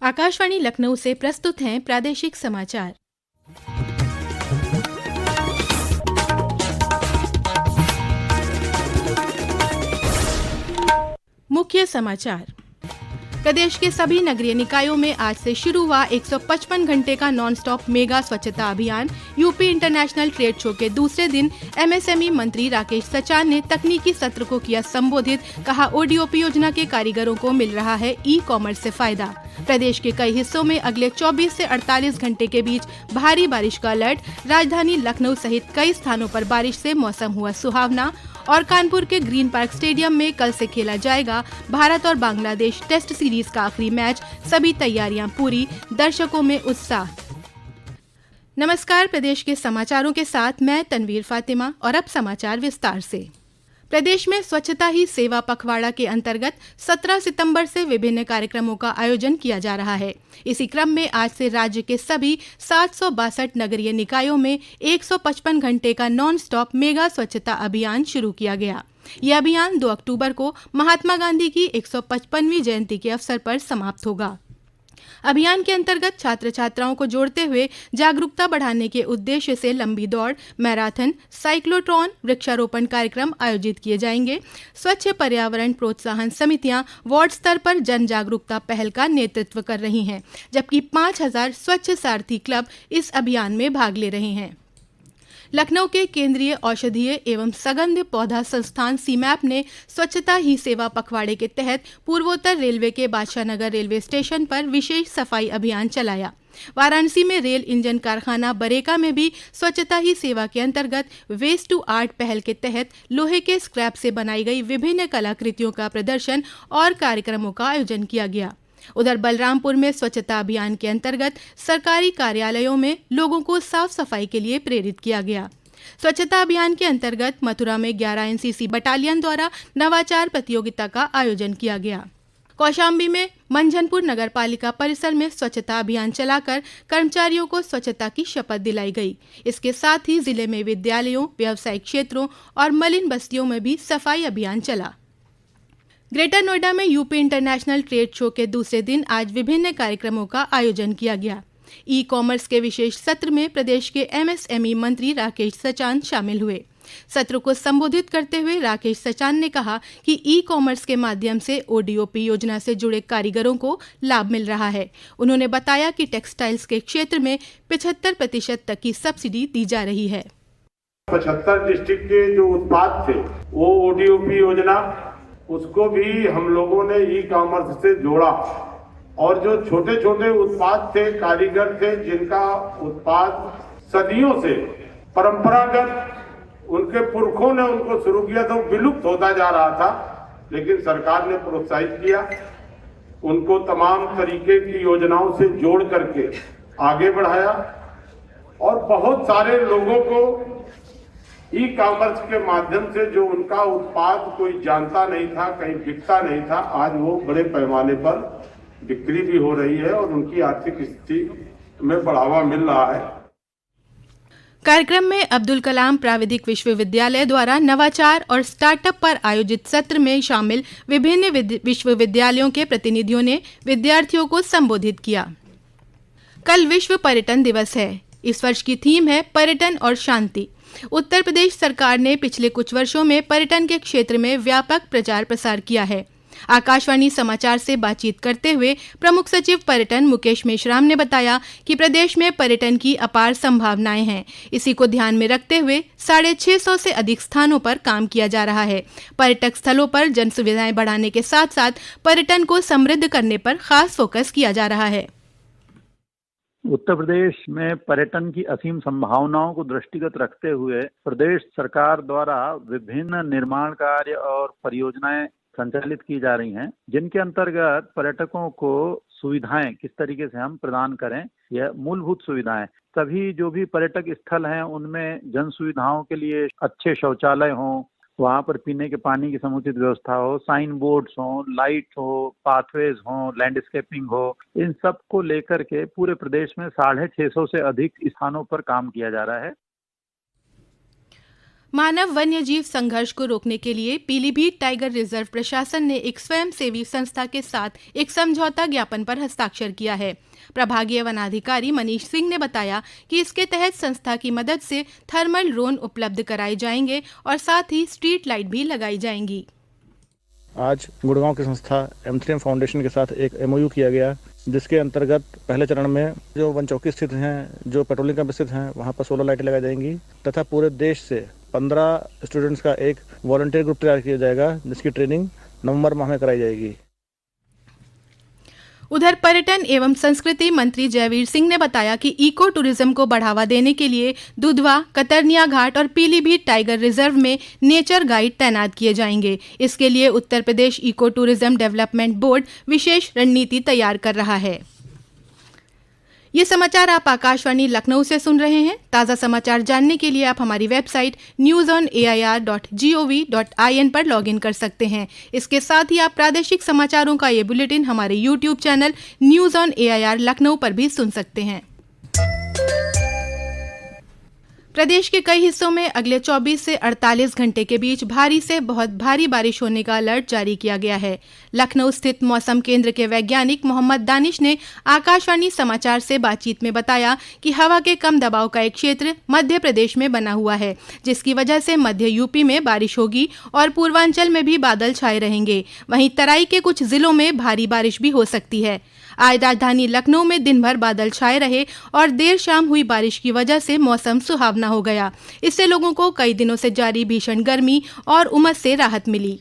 आकाशवाणी लखनऊ से प्रस्तुत हैं प्रादेशिक समाचार। मुख्य समाचार। प्रदेश के सभी नगरीय निकायों में आज से शुरू हुआ 155 घंटे का नॉन स्टॉप मेगा स्वच्छता अभियान। यूपी इंटरनेशनल ट्रेड शो के दूसरे दिन एमएसएमई मंत्री राकेश सचान ने तकनीकी सत्र को किया संबोधित। कहा, ओडीओपी योजना के कारीगरों को मिल रहा है ई कॉमर्स से फायदा। प्रदेश के कई हिस्सों में अगले 24 से 48 घंटे के बीच भारी बारिश का अलर्ट। राजधानी लखनऊ सहित कई स्थानों पर बारिश से मौसम हुआ सुहावना। और कानपुर के ग्रीन पार्क स्टेडियम में कल से खेला जाएगा भारत और बांग्लादेश टेस्ट सीरीज का आखिरी मैच। सभी तैयारियां पूरी, दर्शकों में उत्साह। नमस्कार, प्रदेश के समाचारों के साथ मैं तनवीर फातिमा और अब समाचार विस्तार से। प्रदेश में स्वच्छता ही सेवा पखवाड़ा के अंतर्गत 17 सितंबर से विभिन्न कार्यक्रमों का आयोजन किया जा रहा है। इसी क्रम में आज से राज्य के सभी 762 नगरीय निकायों में 155 घंटे का नॉन स्टॉप मेगा स्वच्छता अभियान शुरू किया गया। यह अभियान 2 अक्टूबर को महात्मा गांधी की 155वीं जयंती के अवसर पर समाप्त होगा। अभियान के अंतर्गत छात्र छात्राओं को जोड़ते हुए जागरूकता बढ़ाने के उद्देश्य से लंबी दौड़, मैराथन, साइक्लोट्रॉन, वृक्षारोपण कार्यक्रम आयोजित किए जाएंगे। स्वच्छ पर्यावरण प्रोत्साहन समितियां वार्ड स्तर पर जन जागरूकता पहल का नेतृत्व कर रही हैं, जबकि 5000 स्वच्छ सारथी क्लब इस अभियान में भाग ले रहे हैं। लखनऊ के केंद्रीय औषधीय एवं सगंध पौधा संस्थान सीमैप ने स्वच्छता ही सेवा पखवाड़े के तहत पूर्वोत्तर रेलवे के बादशाहनगर रेलवे स्टेशन पर विशेष सफाई अभियान चलाया। वाराणसी में रेल इंजन कारखाना बरेका में भी स्वच्छता ही सेवा के अंतर्गत वेस्ट टू आर्ट पहल के तहत लोहे के स्क्रैप से बनाई गई विभिन्न कलाकृतियों का प्रदर्शन और कार्यक्रमों का आयोजन किया गया। उधर बलरामपुर में स्वच्छता अभियान के अंतर्गत सरकारी कार्यालयों में लोगों को साफ सफाई के लिए प्रेरित किया गया। स्वच्छता अभियान के अंतर्गत मथुरा में 11 एनसीसी बटालियन द्वारा नवाचार प्रतियोगिता का आयोजन किया गया। कौशाम्बी में मंझनपुर नगरपालिका परिसर में स्वच्छता अभियान चलाकर कर्मचारियों को स्वच्छता की शपथ दिलाई गई। इसके साथ ही जिले में विद्यालयों, व्यावसायिक क्षेत्रों और मलिन बस्तियों में भी सफाई अभियान चला। ग्रेटर नोएडा में यूपी इंटरनेशनल ट्रेड शो के दूसरे दिन आज विभिन्न कार्यक्रमों का आयोजन किया गया। ई कॉमर्स के विशेष सत्र में प्रदेश के एमएसएमई मंत्री राकेश सचान शामिल हुए। सत्र को संबोधित करते हुए राकेश सचान ने कहा कि ई कॉमर्स के माध्यम से ओडीओपी योजना से जुड़े कारीगरों को लाभ मिल रहा है। उन्होंने बताया कि टेक्सटाइल्स के क्षेत्र में 75% तक की सब्सिडी दी जा रही है। 75 डिस्ट्रिक्ट के जो उत्पाद थे वो ओडीओपी योजना, उसको भी हम लोगों ने ई कॉमर्स से जोड़ा। और जो छोटे छोटे उत्पाद थे, कारीगर थे, जिनका उत्पाद सदियों से परंपरागत उनके पुरखों ने उनको शुरू किया था, वो विलुप्त होता जा रहा था, लेकिन सरकार ने प्रोत्साहित किया, उनको तमाम तरीके की योजनाओं से जोड़ करके आगे बढ़ाया और बहुत सारे लोगों को ई कॉमर्स के माध्यम से जो उनका उत्पाद कोई जानता नहीं था, कहीं बिकता नहीं था, आज वो बड़े पैमाने पर बिक्री भी हो रही है और उनकी आर्थिक स्थिति में बढ़ावा मिल रहा है। कार्यक्रम में अब्दुल कलाम प्राविधिक विश्वविद्यालय द्वारा नवाचार और स्टार्टअप पर आयोजित सत्र में शामिल विभिन्न विश्वविद्यालयों के प्रतिनिधियों ने विद्यार्थियों को संबोधित किया। कल विश्व पर्यटन दिवस है। इस वर्ष की थीम है पर्यटन और शांति। उत्तर प्रदेश सरकार ने पिछले कुछ वर्षों में पर्यटन के क्षेत्र में व्यापक प्रचार प्रसार किया है। आकाशवाणी समाचार से बातचीत करते हुए प्रमुख सचिव पर्यटन मुकेश मेश्राम ने बताया कि प्रदेश में पर्यटन की अपार संभावनाएं हैं। इसी को ध्यान में रखते हुए 650 से अधिक स्थानों पर काम किया जा रहा है। पर्यटक स्थलों पर जन सुविधाएं बढ़ाने के साथ साथ पर्यटन को समृद्ध करने पर खास फोकस किया जा रहा है। उत्तर प्रदेश में पर्यटन की असीम संभावनाओं को दृष्टिगत रखते हुए प्रदेश सरकार द्वारा विभिन्न निर्माण कार्य और परियोजनाएं संचालित की जा रही हैं, जिनके अंतर्गत पर्यटकों को सुविधाएं किस तरीके से हम प्रदान करें, यह मूलभूत सुविधाएं। सभी जो भी पर्यटक स्थल हैं उनमें जन सुविधाओं के लिए अच्छे शौचालय हों, वहाँ पर पीने के पानी की समुचित व्यवस्था हो, साइन बोर्ड्स हो, लाइट हो, पाथवेज हो, लैंडस्केपिंग हो, इन सब को लेकर के पूरे प्रदेश में 650 से अधिक स्थानों पर काम किया जा रहा है। मानव वन्यजीव संघर्ष को रोकने के लिए पीलीभीत टाइगर रिजर्व प्रशासन ने एक स्वयंसेवी संस्था के साथ एक समझौता ज्ञापन पर हस्ताक्षर किया है। प्रभागीय वनाधिकारी मनीष सिंह ने बताया कि इसके तहत संस्था की मदद से थर्मल ड्रोन उपलब्ध कराए जाएंगे और साथ ही स्ट्रीट लाइट भी लगाई जाएंगी। आज गुड़गांव की संस्था M3M फाउंडेशन के साथ एक MOU किया गया, जिसके अंतर्गत पहले चरण में जो वन चौकी स्थित हैं, जो पेट्रोलिंग कैंप स्थित हैं, वहां पर सोलर लाइटें लगाई जाएंगी तथा पूरे देश से 15 स्टूडेंट्स का एक वॉलंटियर ग्रुप तैयार किया जाएगा, जिसकी ट्रेनिंग नवंबर माह में कराई जाएगी। उधर पर्यटन एवं संस्कृति मंत्री जयवीर सिंह ने बताया कि इको टूरिज्म को बढ़ावा देने के लिए दुधवा, कतरनिया घाट और पीलीभीत टाइगर रिजर्व में नेचर गाइड तैनात किए जाएंगे। इसके लिए Uttar Pradesh eco tourism development board विशेष रणनीति तैयार कर रहा है। ये समाचार आप आकाशवाणी लखनऊ से सुन रहे हैं। ताज़ा समाचार जानने के लिए आप हमारी वेबसाइट newsonair.gov.in पर लॉगिन कर सकते हैं। इसके साथ ही आप प्रादेशिक समाचारों का ये बुलेटिन हमारे YouTube channel news on AIR Lucknow पर भी सुन सकते हैं। प्रदेश के कई हिस्सों में अगले 24 से 48 घंटे के बीच भारी से बहुत भारी बारिश होने का अलर्ट जारी किया गया है। लखनऊ स्थित मौसम केंद्र के वैज्ञानिक मोहम्मद दानिश ने आकाशवाणी समाचार से बातचीत में बताया कि हवा के कम दबाव का एक क्षेत्र मध्य प्रदेश में बना हुआ है, जिसकी वजह से मध्य यूपी में बारिश होगी और पूर्वांचल में भी बादल छाए रहेंगे। वहीं तराई के कुछ जिलों में भारी बारिश भी हो सकती है। आज राजधानी लखनऊ में दिन भर बादल छाए रहे और देर शाम हुई बारिश की वजह से मौसम सुहावना हो गया। इससे लोगों को कई दिनों से जारी भीषण गर्मी और उमस से राहत मिली।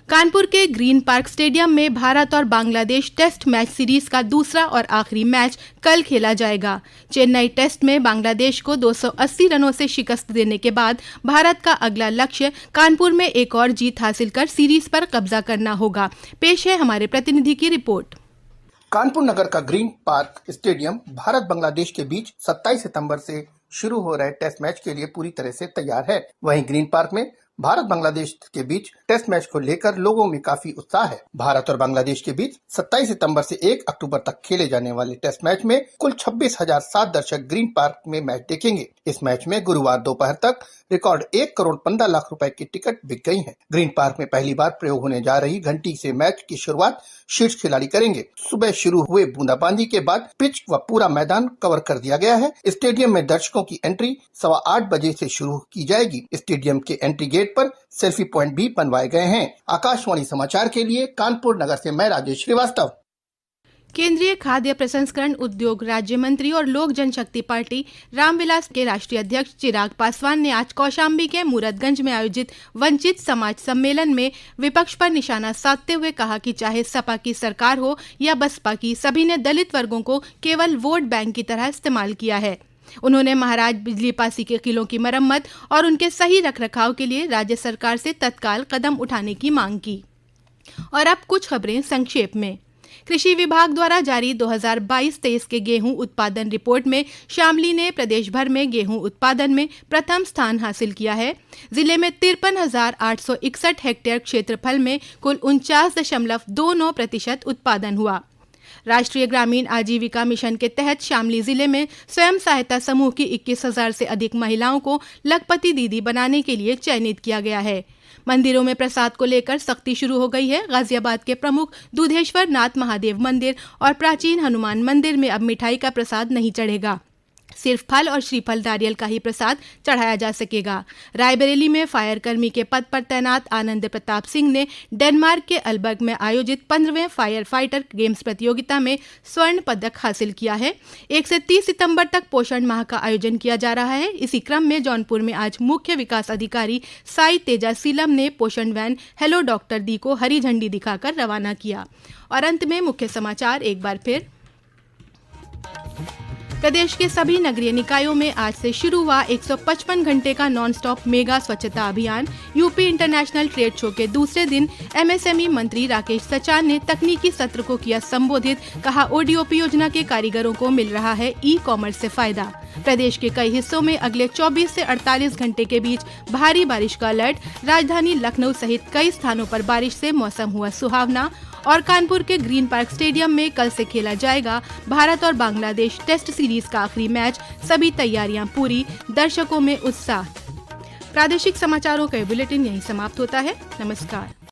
कानपुर के ग्रीन पार्क स्टेडियम में भारत और बांग्लादेश टेस्ट मैच सीरीज का दूसरा और आखिरी मैच कल खेला जाएगा। चेन्नई टेस्ट में बांग्लादेश को 280 रनों से शिकस्त देने के बाद भारत का अगला लक्ष्य कानपुर में एक और जीत हासिल कर सीरीज पर कब्जा करना होगा। पेश है हमारे प्रतिनिधि की रिपोर्ट। कानपुर नगर का green park stadium Bharat Bangladesh के बीच 27 सितंबर से शुरू हो रहे टेस्ट मैच के लिए पूरी तरह से तैयार है। वहीं ग्रीन पार्क में भारत बांग्लादेश के बीच टेस्ट मैच को लेकर लोगों में काफी उत्साह है। भारत और बांग्लादेश के बीच 27 सितंबर से 1 अक्टूबर तक खेले जाने वाले टेस्ट मैच में कुल 26,007 दर्शक ग्रीन पार्क में मैच देखेंगे। इस मैच में गुरुवार दोपहर तक रिकॉर्ड 1 करोड़ 15 लाख रुपए की टिकट बिक गई है। ग्रीन पार्क में पहली बार प्रयोग होने जा रही घंटी से मैच की शुरुआत शीर्ष खिलाड़ी करेंगे। सुबह शुरू हुए बूंदाबांदी के बाद पिच व पूरा मैदान कवर कर दिया गया है। स्टेडियम में दर्शकों की एंट्री 8:15 बजे से शुरू की जाएगी। स्टेडियम के एंट्री गेट पर सेल्फी पॉइंट भी बनवाए गए हैं। आकाशवाणी समाचार के लिए कानपुर नगर से मैं राजेश श्रीवास्तव। केंद्रीय खाद्य प्रसंस्करण उद्योग राज्य मंत्री और लोक जनशक्ति पार्टी रामविलास के राष्ट्रीय अध्यक्ष चिराग पासवान ने आज कौशाम्बी के मूरतगंज में आयोजित वंचित समाज सम्मेलन में विपक्ष पर निशाना साधते हुए कहा कि चाहे सपा की सरकार हो या बसपा की, सभी ने दलित वर्गों को केवल वोट बैंक की तरह इस्तेमाल किया है। उन्होंने महाराज बिजली पासी के किलों की मरम्मत और उनके सही रखरखाव के लिए राज्य सरकार से तत्काल कदम उठाने की मांग की। और अब कुछ खबरें संक्षेप में। कृषि विभाग द्वारा जारी 2022-23 के गेहूं उत्पादन रिपोर्ट में शामली ने प्रदेश भर में गेहूं उत्पादन में प्रथम स्थान हासिल किया है। जिले में 53,861 हेक्टेयर क्षेत्रफल में कुल 49.29% उत्पादन हुआ। राष्ट्रीय ग्रामीण आजीविका मिशन के तहत शामली जिले में स्वयं सहायता समूह की 21,000 से अधिक महिलाओं को लखपति दीदी बनाने के लिए चयनित किया गया है। मंदिरों में प्रसाद को लेकर सख्ती शुरू हो गई है। गाजियाबाद के प्रमुख दूधेश्वर नाथ महादेव मंदिर और प्राचीन हनुमान मंदिर में अब मिठाई का प्रसाद नहीं चढ़ेगा, सिर्फ फल और श्रीफल नारियल का ही प्रसाद चढ़ाया जा सकेगा। रायबरेली में फायर कर्मी के पद पर तैनात आनंद प्रताप सिंह ने डेनमार्क के अल्बर्ग में आयोजित 15वें फायर फाइटर गेम्स प्रतियोगिता में स्वर्ण पदक हासिल किया है। 1 से 30 सितंबर तक पोषण माह का आयोजन किया जा रहा है। इसी क्रम में जौनपुर में आज मुख्य विकास अधिकारी साई तेजा सीलम ने पोषण वैन हेलो डॉक्टर दी को हरी झंडी दिखाकर रवाना किया। और अंत में मुख्य समाचार एक बार फिर। प्रदेश के सभी नगरीय निकायों में आज से शुरू हुआ 155 घंटे का नॉन-स्टॉप मेगा स्वच्छता अभियान। यूपी इंटरनेशनल ट्रेड शो के दूसरे दिन एमएसएमई मंत्री राकेश सचान ने तकनीकी सत्र को किया संबोधित। कहा, ओडीओपी योजना के कारीगरों को मिल रहा है ई-कॉमर्स से फायदा। प्रदेश के कई हिस्सों में अगले 24 से 48 घंटे के बीच भारी बारिश का अलर्ट। राजधानी लखनऊ सहित कई स्थानों पर बारिश से मौसम हुआ सुहावना। और कानपुर के ग्रीन पार्क स्टेडियम में कल से खेला जाएगा भारत और बांग्लादेश टेस्ट सीरीज का आखिरी मैच। सभी तैयारियां पूरी, दर्शकों में उत्साह। प्रादेशिक समाचारों का ये बुलेटिन यहीं समाप्त होता है। नमस्कार।